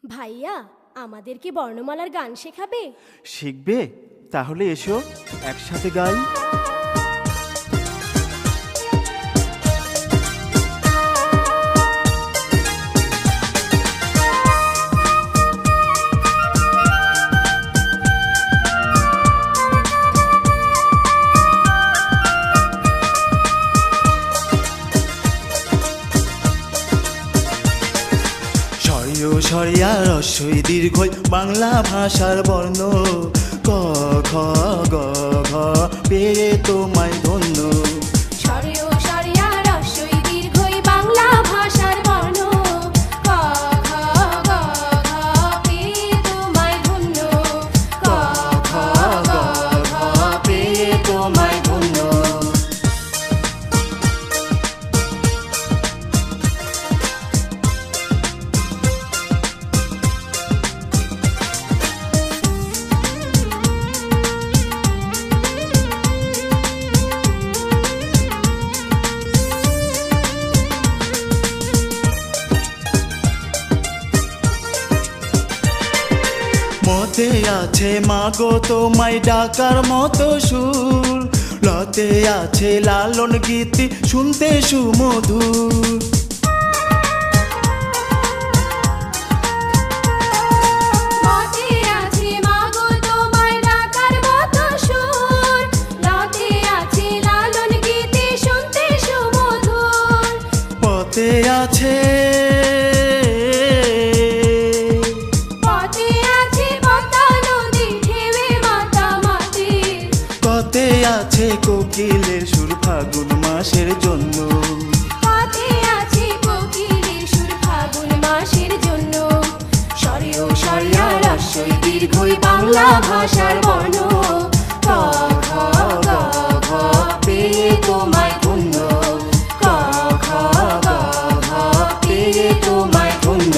ভাইয়া, আমাদেরকে বর্ণমালার গান শেখাবে? শিখবে? তাহলে এসো একসাথে গাই। সরিয়া রস্বই দীর্ঘই বাংলা ভাষার বর্ণ, ক খ গ ঘ পেয়ে তোমায় ধন্য। সরেও সরিয়া রস্বই দীর্ঘই বাংলা ভাষার বর্ণ, ক খ গ ঘ পেয়ে তোমায় ধন্য, ক খ গ ঘ পেয়ে তোমায় ধন্য। মতে আছে মাগো তোমায় ডাকার মতো সুর, লতে আছে লালন গীতি শুনতে সুমধুর। মতে আছে মাগো তোমায় ডাকার মতো সুর, লতে আছে লালন গীতি শুনতে সুমধুর। পথে আছে আছে কোকিলের সুর ফাগুন মাসের জন্য, পথে আছে কোকিলের সুর ফাগুন মাসের জন্য। সরেও সরিয়া রস্বই দীর্ঘই বাংলা ভাষার বর্ণ, ক খ গ ঘ পেয়ে তোমায় ধন্য, ক খ গ ঘ পেয়ে তোমায় ধন্য।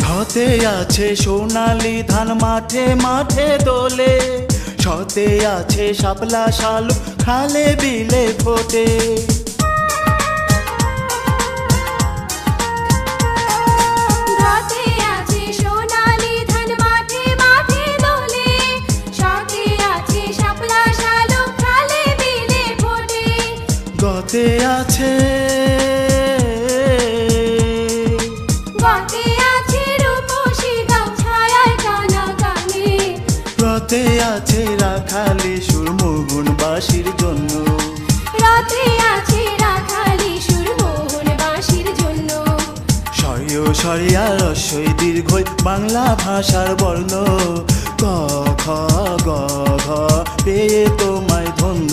হতে আছে সোনালি ধান মাঠে মাঠে দোলে, সতে আছে শাপলা শালুক খালে বিলে ফোটে। ঘাটে আছে সোনালি ধান মাঠে মাঠে দোলে, সতে আছে শাপলা শালুক খালে বিলে ফোটে। গতে আছে রতে আছে রাখালি সুর মোহন বাসির জন্য, রাতে আছে রাখালি সুর মোহন বাসির জন্য। সরিয় সরিয়া রস্বই দীর্ঘই বাংলা ভাষার বর্ণ, ক খ গ ঘ পেয়ে তোমায় ধন্য।